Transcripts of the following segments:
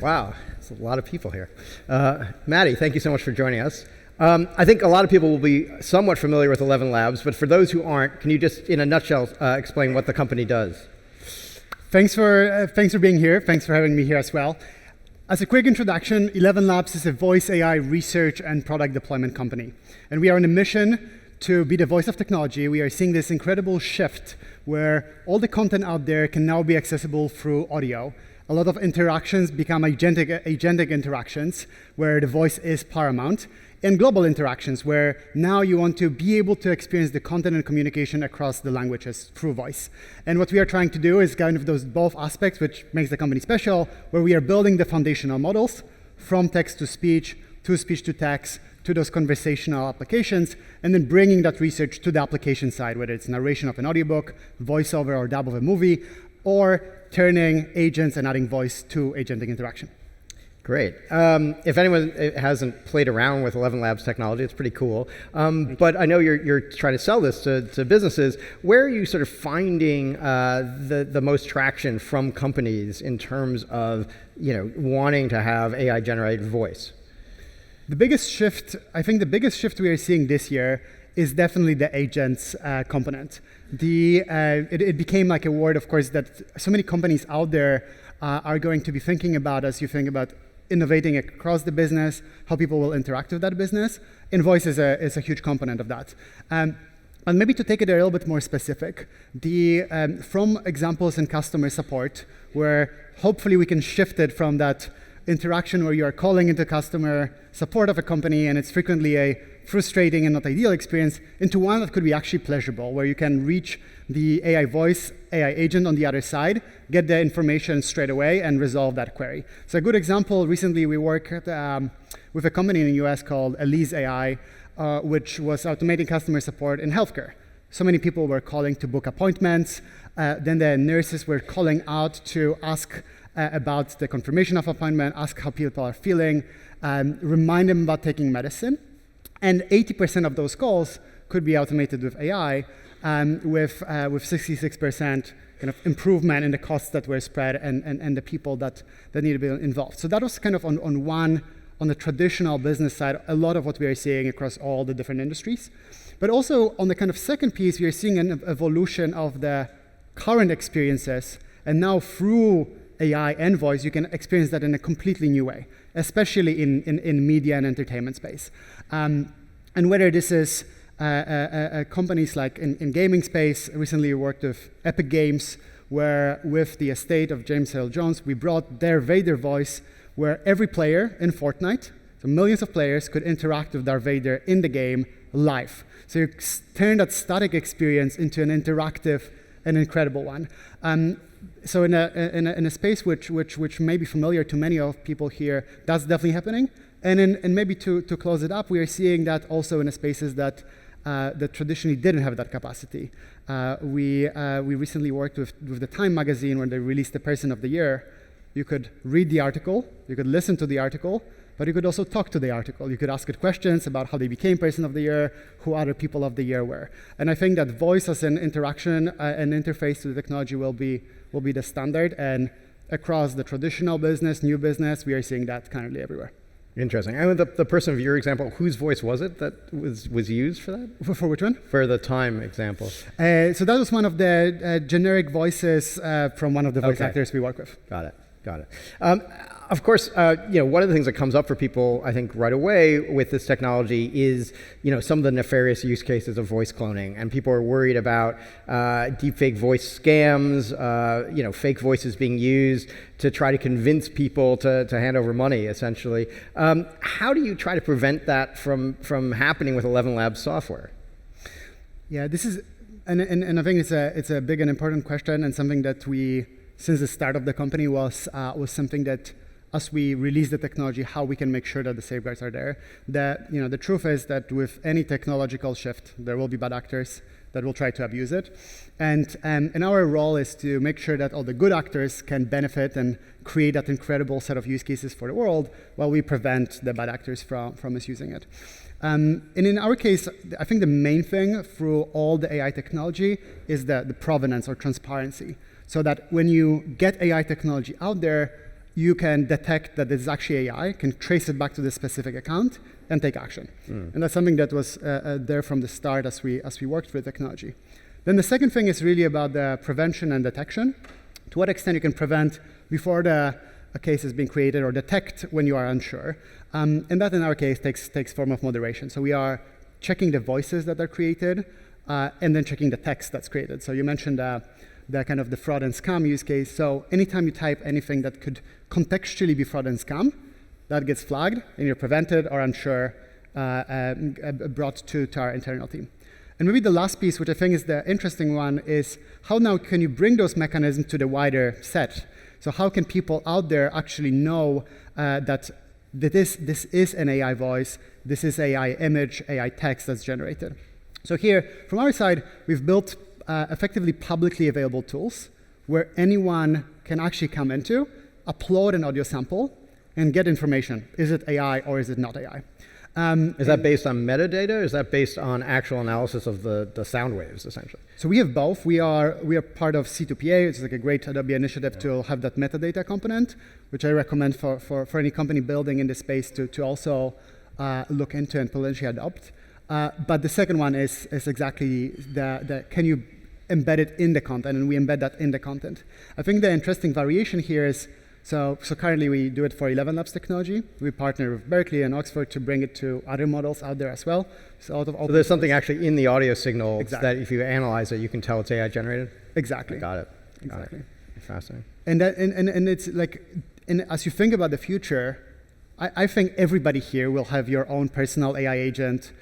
Wow, it's a lot of people here. Maddie, thank you so much for joining us. I think a lot of people will be somewhat familiar with ElevenLabs, but for those who aren't, can you just, in a nutshell, explain what the company does? Thanks for being here. Thanks for having me here as well. As a quick introduction, ElevenLabs is a voice AI research and product deployment company. And we are on a mission to be the voice of technology. We are seeing this incredible shift where all the content out there can now be accessible through audio. A lot of interactions become agentic interactions where the voice is paramount, and global interactions where now you want to be able to experience the content and communication across the languages through voice. And what we are trying to do is kind of those both aspects, which makes the company special, where we are building the foundational models from text to speech to text, to those conversational applications, and then bringing that research to the application side, whether it's narration of an audiobook, voiceover or dub of a movie, or turning agents and adding voice to agentic interaction. Great. If anyone hasn't played around with ElevenLabs technology, it's pretty cool. But I know you're trying to sell this to businesses. Where are you sort of finding the most traction from companies in terms of wanting to have AI-generated voice? The biggest shift we are seeing this year is definitely the agents component. It became like a word, of course, that so many companies out there are going to be thinking about as you think about innovating across the business, how people will interact with that business. And voice is a huge component of that. And maybe to take it a little bit more specific, from examples in customer support, where hopefully we can shift it from that interaction where you are calling into customer support of a company and it's frequently a frustrating and not ideal experience, into one that could be actually pleasurable, where you can reach the AI voice, AI agent on the other side, get the information straight away and resolve that query. So a good example, recently we worked with a company in the US called Elise AI, which was automating customer support in healthcare. So many people were calling to book appointments, then the nurses were calling out to ask about the confirmation of appointment, ask how people are feeling, remind them about taking medicine. And 80% of those calls could be automated with AI, with 66% kind of improvement in the costs that were spread and the people that need to be involved. So that was kind of on the traditional business side, a lot of what we are seeing across all the different industries. But also on the kind of second piece, we are seeing an evolution of the current experiences, and now through AI and voice, you can experience that in a completely new way, especially in media and entertainment space. And whether this is companies like in gaming space, recently we worked with Epic Games, where with the estate of James Earl Jones, we brought their Vader voice, where every player in Fortnite, so millions of players, could interact with Darth Vader in the game live. So you turn that static experience into an interactive and incredible one. So in a space which may be familiar to many of people here, that's definitely happening. And maybe to close it up, we are seeing that also in the spaces that traditionally didn't have that capacity. We recently worked with the Time magazine when they released the Person of the Year. You could read the article, you could listen to the article, but you could also talk to the article. You could ask it questions about how they became Person of the Year, who other people of the year were. And I think that voice as an interaction and interface to the technology will be the standard. And across the traditional business, new business, we are seeing that currently everywhere. Interesting. And the Person of your example, whose voice was it that was used for that? For which one? For the Time example. So that was one of the generic voices from one of the voice actors we work with. Got it. Of course, one of the things that comes up for people, I think, right away with this technology is, some of the nefarious use cases of voice cloning, and people are worried about deepfake voice scams, fake voices being used to try to convince people to hand over money, essentially. How do you try to prevent that from happening with ElevenLabs software? Yeah, this is, and I think it's a big and important question, and something that we, since the start of the company, was something that, as we release the technology, how we can make sure that the safeguards are there. The truth is that with any technological shift, there will be bad actors that will try to abuse it. And our role is to make sure that all the good actors can benefit and create that incredible set of use cases for the world, while we prevent the bad actors from misusing it. And in our case, I think the main thing through all the AI technology is the provenance or transparency. So that when you get AI technology out there, you can detect that this is actually AI, can trace it back to the specific account, and take action. And that's something that was there from the start as we worked with technology. Then the second thing is really about the prevention and detection. To what extent you can prevent before a case is being created, or detect when you are unsure. And that in our case takes form of moderation. So we are checking the voices that are created, and then checking the text that's created. So you mentioned the kind of the fraud and scam use case. So anytime you type anything that could contextually be fraud and scam, that gets flagged, and you're prevented or unsure, brought to our internal team. And maybe the last piece, which I think is the interesting one, is how now can you bring those mechanisms to the wider set? So how can people out there actually know that this is an AI voice, this is AI image, AI text that's generated? So here, from our side, we've built effectively publicly available tools where anyone can actually come into, upload an audio sample, and get information. Is it AI or is it not AI? Is that based on metadata? Or is that based on actual analysis of the sound waves, essentially? So we have both. We are part of C2PA. It's like a great Adobe initiative to have that metadata component, which I recommend for any company building in this space to also look into and potentially adopt. But the second one is exactly the can you embed it in the content, and we embed that in the content. I think the interesting variation here is, so currently we do it for ElevenLabs technology. We partner with Berkeley and Oxford to bring it to other models out there as well. So there's something actually in the audio signal that if you analyze it, you can tell it's AI generated? Exactly. Got it. Exactly. Fascinating. And it's like, and as you think about the future, I think everybody here will have your own personal AI agent,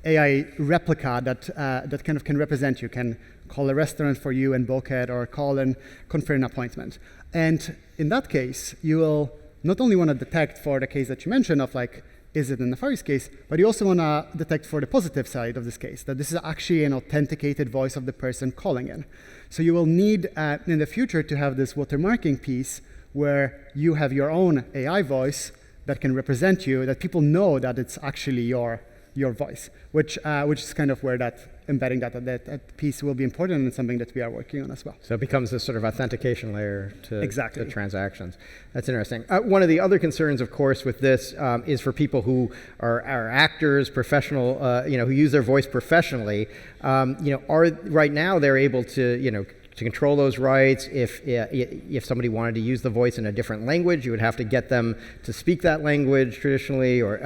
AI replica that kind of can represent you, can call a restaurant for you and book it, or call and confirm an appointment. And in that case, you will not only want to detect for the case that you mentioned of like, is it a nefarious case, but you also want to detect for the positive side of this case, that this is actually an authenticated voice of the person calling in. So you will need in the future to have this watermarking piece where you have your own AI voice that can represent you, that people know that it's actually your voice, which is kind of where that embedding that piece will be important, and something that we are working on as well. So it becomes this sort of authentication layer to transactions. That's interesting. One of the other concerns, of course, with this is for people who are actors, professional, who use their voice professionally. Right now they're able to, to control those rights. If somebody wanted to use the voice in a different language, you would have to get them to speak that language traditionally. Or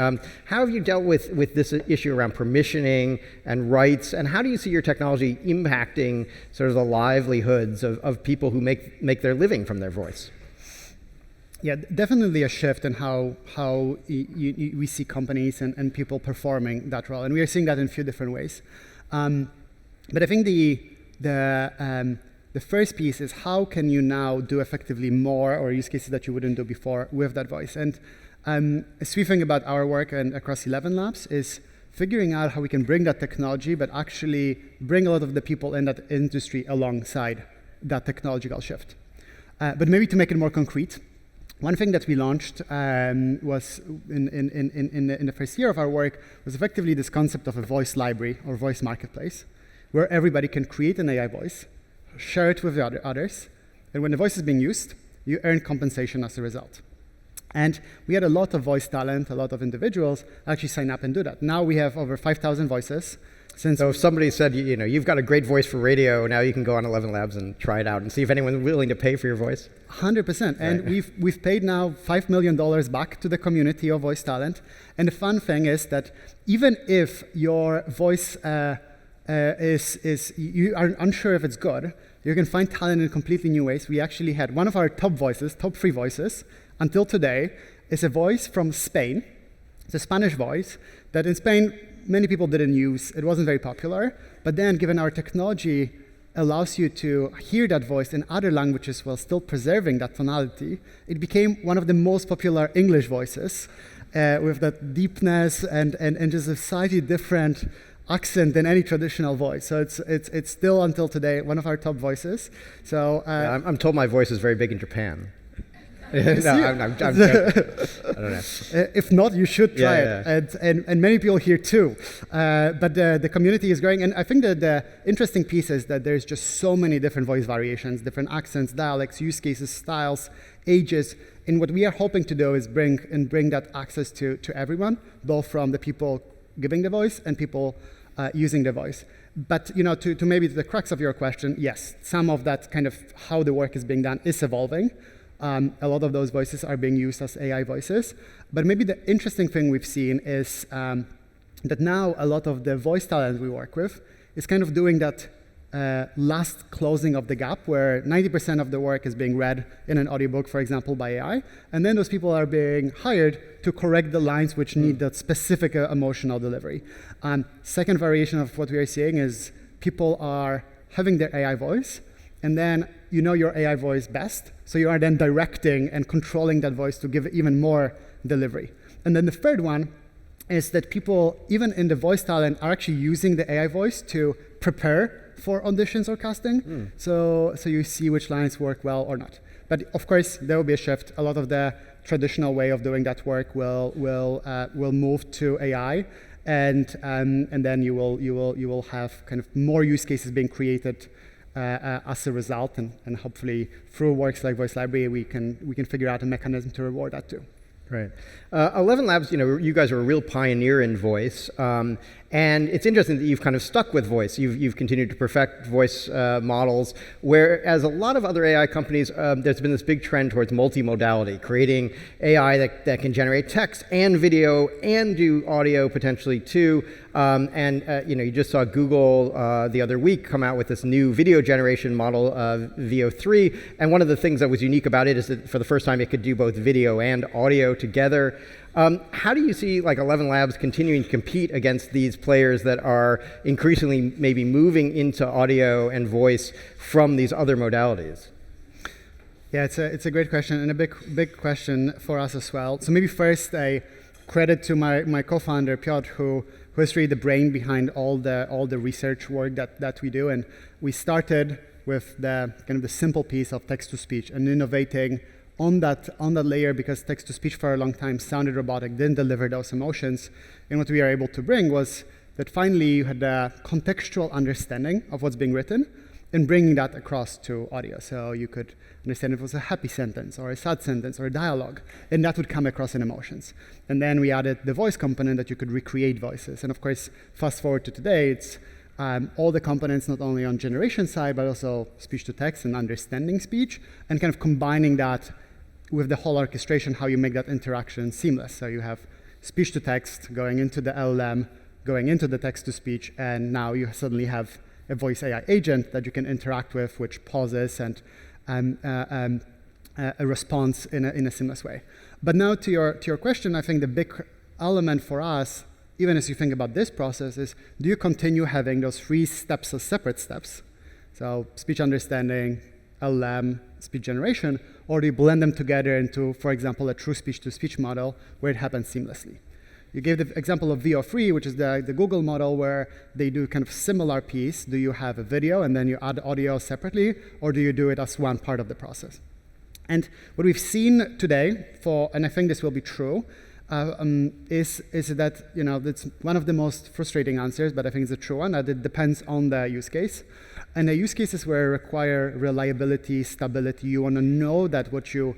how have you dealt with this issue around permissioning and rights? And how do you see your technology impacting sort of the livelihoods of people who make their living from their voice? Yeah, definitely a shift in how we see companies and people performing that role, and we are seeing that in a few different ways. But I think the first piece is how can you now do effectively more, or use cases that you wouldn't do before with that voice. And as we think about our work and across ElevenLabs is figuring out how we can bring that technology, but actually bring a lot of the people in that industry alongside that technological shift. But maybe to make it more concrete, one thing that we launched was in the first year of our work was effectively this concept of a voice library or voice marketplace, where everybody can create an AI voice, share it with the others, and when the voice is being used, you earn compensation as a result. And we had a lot of voice talent, a lot of individuals actually sign up and do that. Now we have over 5,000 voices. So if somebody said, you've got a great voice for radio, now you can go on ElevenLabs and try it out and see if anyone's willing to pay for your voice. 100%. And we've paid now $5 million back to the community of voice talent. And the fun thing is that even if your voice you are unsure if it's good, you can find talent in completely new ways. We actually had one of our top 3 voices, until today, is a voice from Spain. It's a Spanish voice that in Spain, many people didn't use. It wasn't very popular. But then, given our technology allows you to hear that voice in other languages while still preserving that tonality, it became one of the most popular English voices with that deepness and just a slightly different accent than any traditional voice. So it's still until today one of our top voices. So I'm told my voice is very big in Japan. I'm joking. I don't know. If not, you should try it. And many people here too. But the community is growing. And I think that the interesting piece is that there's just so many different voice variations, different accents, dialects, use cases, styles, ages. And what we are hoping to do is bring that access to everyone, both from the people giving the voice and people using the voice. But to maybe the crux of your question, yes, some of that kind of how the work is being done is evolving. A lot of those voices are being used as AI voices. But maybe the interesting thing we've seen is that now a lot of the voice talent we work with is kind of doing that last closing of the gap where 90% of the work is being read in an audiobook, for example, by AI. And then those people are being hired to correct the lines which need that specific emotional delivery. Second variation of what we are seeing is people are having their AI voice, and then you know your AI voice best, so you are then directing and controlling that voice to give even more delivery. And then the third one is that people, even in the voice talent, are actually using the AI voice to prepare for auditions or casting. So you see which lines work well or not. But of course, there will be a shift. A lot of the traditional way of doing that work will move to AI, and then you will have kind of more use cases being created as a result, and hopefully through works like Voice Library, we can figure out a mechanism to reward that too. Right. ElevenLabs, you guys are a real pioneer in voice. And it's interesting that you've kind of stuck with voice. You've continued to perfect voice models, whereas a lot of other AI companies, there's been this big trend towards multimodality, creating AI that can generate text and video and do audio potentially too. You just saw Google the other week come out with this new video generation model, VO3. And one of the things that was unique about it is that for the first time it could do both video and audio together. How do you see ElevenLabs continuing to compete against these players that are increasingly maybe moving into audio and voice from these other modalities? Yeah, it's a great question, and a big question for us as well. So maybe first a credit to my co-founder Piotr, who is really the brain behind all the research work that we do. And we started with the kind of the simple piece of text-to-speech and innovating on that layer, because text-to-speech for a long time sounded robotic, didn't deliver those emotions. And what we are able to bring was that finally you had a contextual understanding of what's being written and bringing that across to audio. So you could understand if it was a happy sentence or a sad sentence or a dialogue, and that would come across in emotions. And then we added the voice component that you could recreate voices. And of course, fast forward to today, it's all the components not only on generation side, but also speech to text and understanding speech, and kind of combining that with the whole orchestration, how you make that interaction seamless. So you have speech to text going into the LLM, going into the text to speech, and now you suddenly have a voice AI agent that you can interact with, which pauses and a response in a seamless way. But now to your question, I think the big element for us, even as you think about this process, is do you continue having those 3 steps as separate steps? So speech understanding, LLM, speech generation, or do you blend them together into, for example, a true speech-to-speech model where it happens seamlessly? You gave the example of VO3, which is the Google model, where they do kind of similar piece. Do you have a video and then you add audio separately, or do you do it as one part of the process? And what we've seen today, and I think this will be true, is that it's one of the most frustrating answers, but I think it's a true one, that it depends on the use case. And the use cases where require reliability, stability, you want to know that what you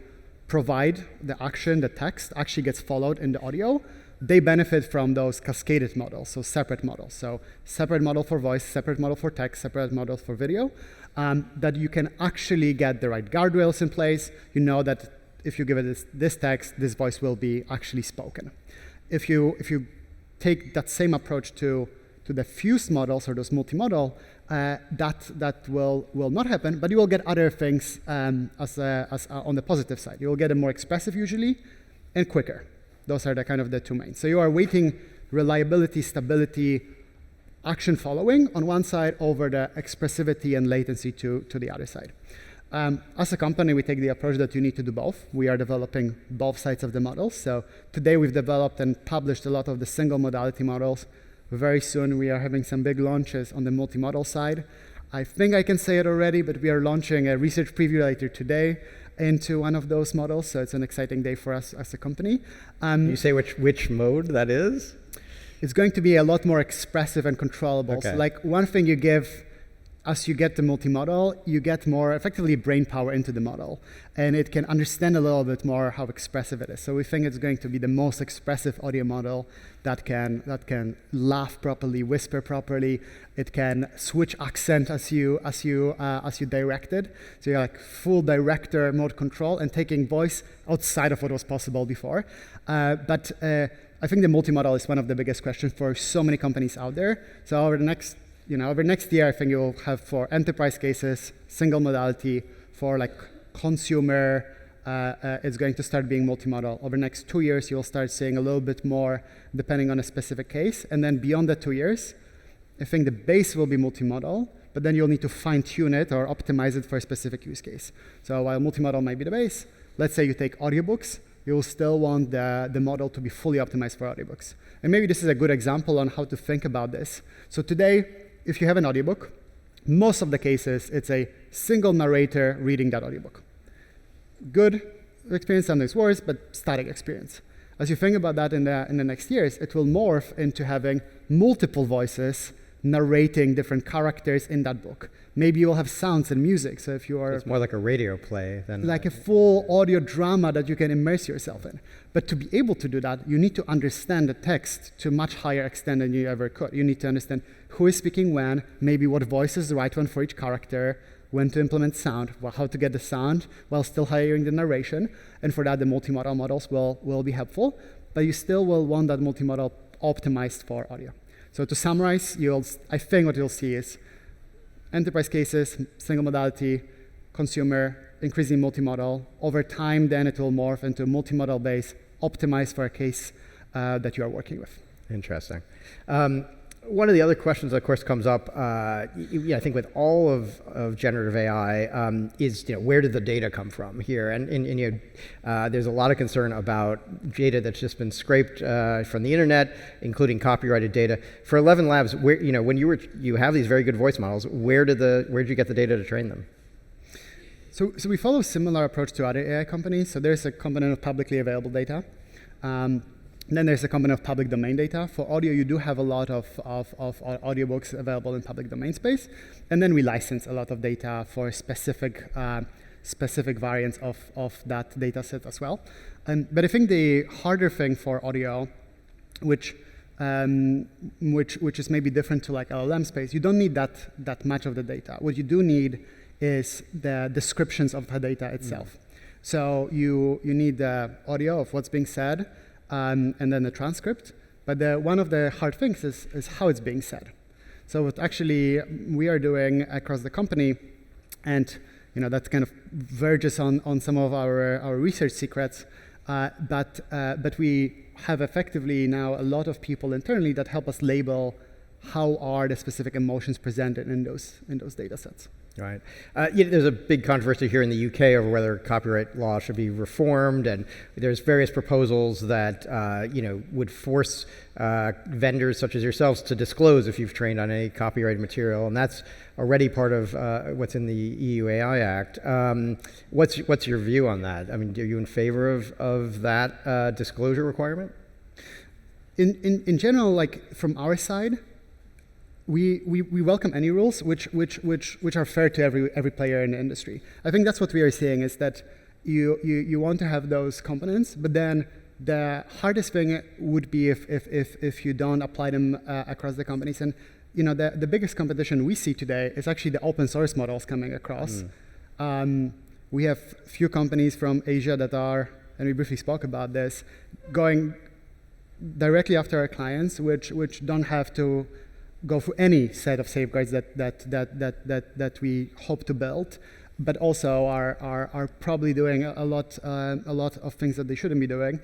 provide, the action, the text, actually gets followed in the audio, they benefit from those cascaded models, so separate models. So separate model for voice, separate model for text, separate model for video, that you can actually get the right guardrails in place. You know that if you give it this text, this voice will be actually spoken. If you take that same approach to the fused models or those multimodal, that will not happen, but you will get other things as on the positive side. You will get it more expressive usually and quicker. Those are the kind of the 2 main. So you are weighting reliability, stability, action following on one side over the expressivity and latency to the other side. As a company, we take the approach that you need to do both. We are developing both sides of the models. So today we've developed and published a lot of the single modality models. Very soon we are having some big launches on the multimodal side. I think I can say it already, but we are launching a research preview later today into one of those models. So it's an exciting day for us as a company. Can you say which mode that is? It's going to be a lot more expressive and controllable. Okay. So like one thing you give, as you get the multimodal, you get more effectively brain power into the model. And it can understand a little bit more how expressive it is. So we think it's going to be the most expressive audio model that can laugh properly, whisper properly. It can switch accent as you direct it. So you're like full director mode control and taking voice outside of what was possible before. But I think the multimodal is one of the biggest questions for so many companies out there. So over the next year, I think you'll have for enterprise cases, single modality. For like consumer, it's going to start being multimodal. Over the next 2 years, you'll start seeing a little bit more depending on a specific case. And then beyond the 2 years, I think the base will be multimodal, but then you'll need to fine tune it or optimize it for a specific use case. So while multimodal might be the base, let's say you take audiobooks, you'll still want the model to be fully optimized for audiobooks. And maybe this is a good example on how to think about this. So today, if you have an audiobook, most of the cases, it's a single narrator reading that audiobook. Good experience, sometimes worse, but static experience. As you think about that in the next years, it will morph into having multiple voices narrating different characters in that book. Maybe you will have sounds and music. So if you are... It's more like a radio play than... Like a full audio drama that you can immerse yourself in. But to be able to do that, you need to understand the text to a much higher extent than you ever could. You need to understand who is speaking when, maybe what voice is the right one for each character, when to implement sound, how to get the sound while still hearing the narration. And for that, the multimodal models will be helpful. But you still will want that multimodal optimized for audio. So to summarize, I think what you'll see is enterprise cases, single modality, consumer, increasing multimodal. Over time, then it will morph into a multimodal base optimized for a case that you are working with. Interesting. One of the other questions, of course, comes up, I think with all of generative AI, is where did the data come from here? And there's a lot of concern about data that's just been scraped from the internet, including copyrighted data. For ElevenLabs, where when you have these very good voice models, where did you get the data to train them? So we follow a similar approach to other AI companies. So there's a component of publicly available data. And then there's a component of public domain data. For audio, you do have a lot of audiobooks available in public domain space. And then we license a lot of data for specific variants of that data set as well. But I think the harder thing for audio, which is maybe different to like LLM space, you don't need that much of the data. What you do need is the descriptions of the data itself. So you need the audio of what's being said, and then the transcript. But one of the hard things is how it's being said. So what actually we are doing across the company, and that kind of verges on some of our research secrets, but we have effectively now a lot of people internally that help us label how are the specific emotions presented in those data sets. Right. There's a big controversy here in the UK over whether copyright law should be reformed, and there's various proposals that would force vendors such as yourselves to disclose if you've trained on any copyrighted material, and that's already part of what's in the EU AI Act. What's your view on that? I mean, are you in favor of that disclosure requirement? In general, like from our side, we welcome any rules which are fair to every player in the industry. I think that's what we are seeing is that you want to have those components, but then the hardest thing would be if you don't apply them across the companies. And the biggest competition we see today is actually the open source models coming across. We have few companies from Asia that are, and we briefly spoke about this, going directly after our clients, which don't have to go through any set of safeguards that we hope to build, but also are probably doing a lot of things that they shouldn't be doing.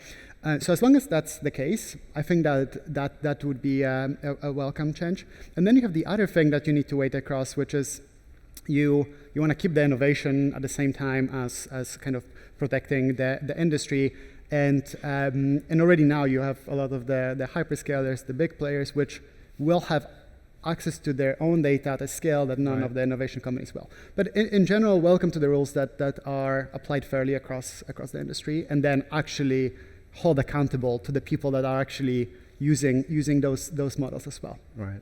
So as long as that's the case, I think that would be a welcome change. And then you have the other thing that you need to wait across, which is you want to keep the innovation at the same time as kind of protecting the industry. And already now you have a lot of the hyperscalers, the big players, which will have access to their own data at a scale that none of the innovation companies will. But in general, welcome to the rules that are applied fairly across the industry, and then actually hold accountable to the people that are actually using those models as well. Right.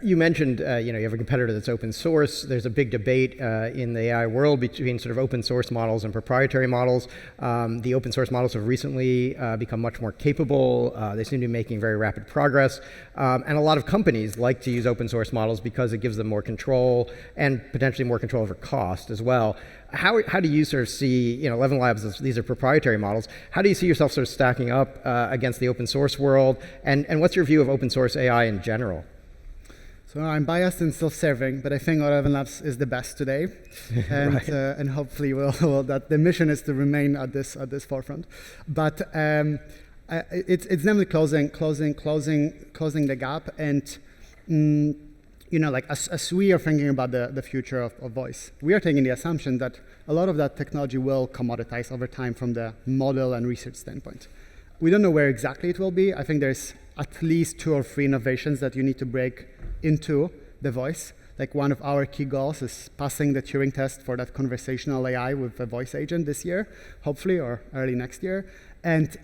You mentioned, you have a competitor that's open source. There's a big debate in the AI world between sort of open source models and proprietary models. The open source models have recently become much more capable. They seem to be making very rapid progress. And a lot of companies like to use open source models because it gives them more control and potentially more control over cost as well. How do you sort of see, ElevenLabs, these are proprietary models. How do you see yourself sort of stacking up against the open source world? And what's your view of open source AI in general? So I'm biased and self-serving, but I think ElevenLabs is the best today, and and hopefully that the mission is to remain at this forefront. But it's definitely closing the gap, and as we are thinking about the future of voice, we are taking the assumption that a lot of that technology will commoditize over time from the model and research standpoint. We don't know where exactly it will be. I think there's at least 2 or 3 innovations that you need to break into the voice. Like one of our key goals is passing the Turing test for that conversational AI with a voice agent this year, hopefully, or early next year. And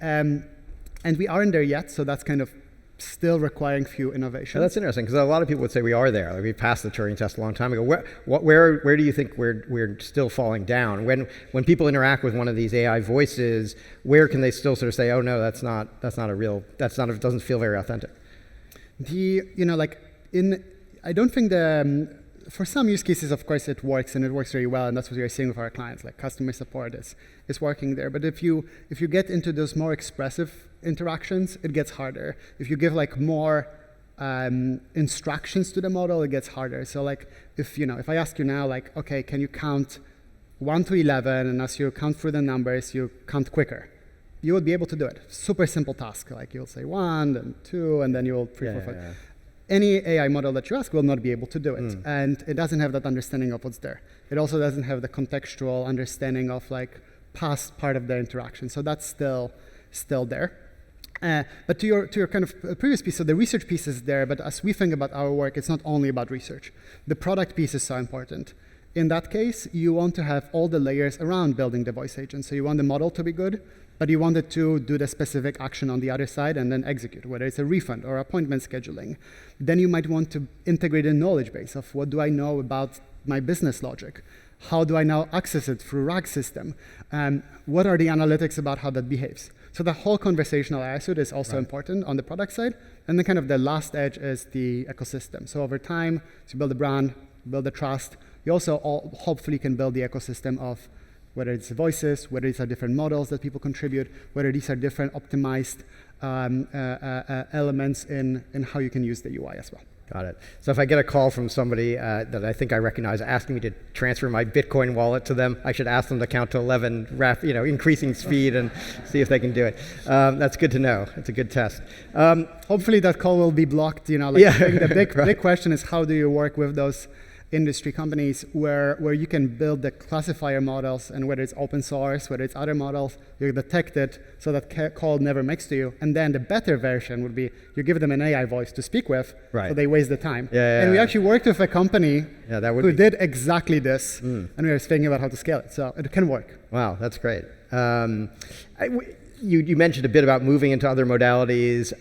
we aren't there yet, so that's kind of still requiring few innovations. Well, that's interesting, because a lot of people would say we are there. Like we passed the Turing test a long time ago. Where do you think we're still falling down? When people interact with one of these AI voices, where can they still sort of say, oh no, that's not a real, it doesn't feel very authentic? I don't think for some use cases, of course, it works, and it works very well, and that's what we are seeing with our clients. Like customer support is working there. But if you get into those more expressive interactions, it gets harder. If you give more instructions to the model, it gets harder. So if I ask you now, okay, can you count 1 to 11, and as you count through the numbers, you count quicker, you would be able to do it. Super simple task. Like you'll say 1, then 2, and then you'll 3, 4, 5. Yeah. Any AI model that you ask will not be able to do it. And it doesn't have that understanding of what's there. It also doesn't have the contextual understanding of past part of the interaction. So that's still there. But to your kind of previous piece, so the research piece is there, but as we think about our work, it's not only about research. The product piece is so important. In that case, you want to have all the layers around building the voice agent. So you want the model to be good, but you want it to do the specific action on the other side and then execute, whether it's a refund or appointment scheduling. Then you might want to integrate a knowledge base of what do I know about my business logic? How do I now access it through RAG system? What are the analytics about how that behaves? So the whole conversational AI suite is also important on the product side. And then kind of the last edge is the ecosystem. So over time, as you build a brand, build the trust, you also hopefully can build the ecosystem of whether it's voices, whether these are different models that people contribute, whether these are different optimized elements in how you can use the UI as well. Got it. So if I get a call from somebody that I think I recognize asking me to transfer my Bitcoin wallet to them, I should ask them to count to 11, increasing speed, and see if they can do it. That's good to know. It's a good test. Hopefully that call will be blocked. I think the big question is how do you work with those industry companies where you can build the classifier models, and whether it's open source, whether it's other models, you detect it so that call never makes to you. And then the better version would be you give them an AI voice to speak with, so they waste the time. And we actually worked with a company who did exactly this, and we were thinking about how to scale it. So it can work. Wow, that's great. You mentioned a bit about moving into other modalities,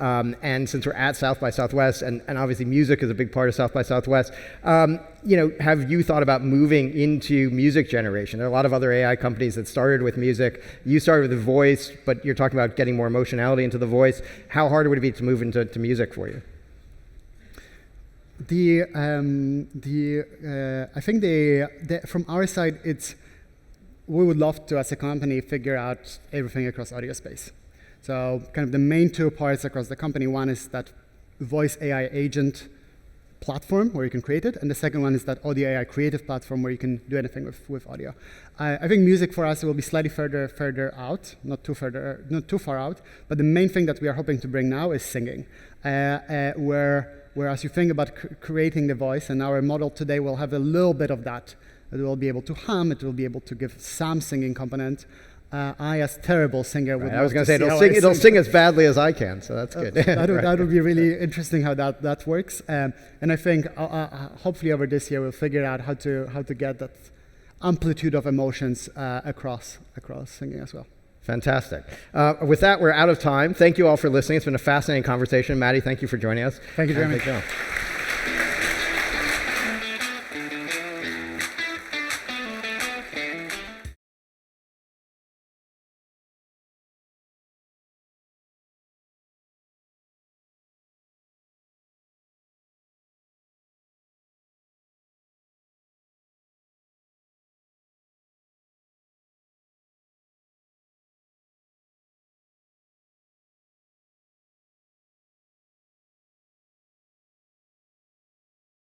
and since we're at South by Southwest, and obviously music is a big part of South by Southwest, have you thought about moving into music generation? There are a lot of other AI companies that started with music. You started with the voice, but you're talking about getting more emotionality into the voice. How hard would it be to move into music for you? I think from our side, we would love to, as a company, figure out everything across audio space. So kind of the main 2 parts across the company, one is that voice AI agent platform where you can create it, and the second one is that audio AI creative platform where you can do anything with audio. I think music for us will be slightly further out, not too far out, but the main thing that we are hoping to bring now is singing, whereas you think about creating the voice, and our model today will have a little bit of that. It will be able to hum, it will be able to give some singing component, I, as terrible singer, would I was love going to to say, see how I it'll sing as badly as I can, so that's good. that would be really interesting how that works. And I think hopefully over this year we'll figure out how to get that amplitude of emotions across singing as well. Fantastic. With that, we're out of time. Thank you all for listening. It's been a fascinating conversation. Maddie, thank you for joining us. Thank you very much. Thank you.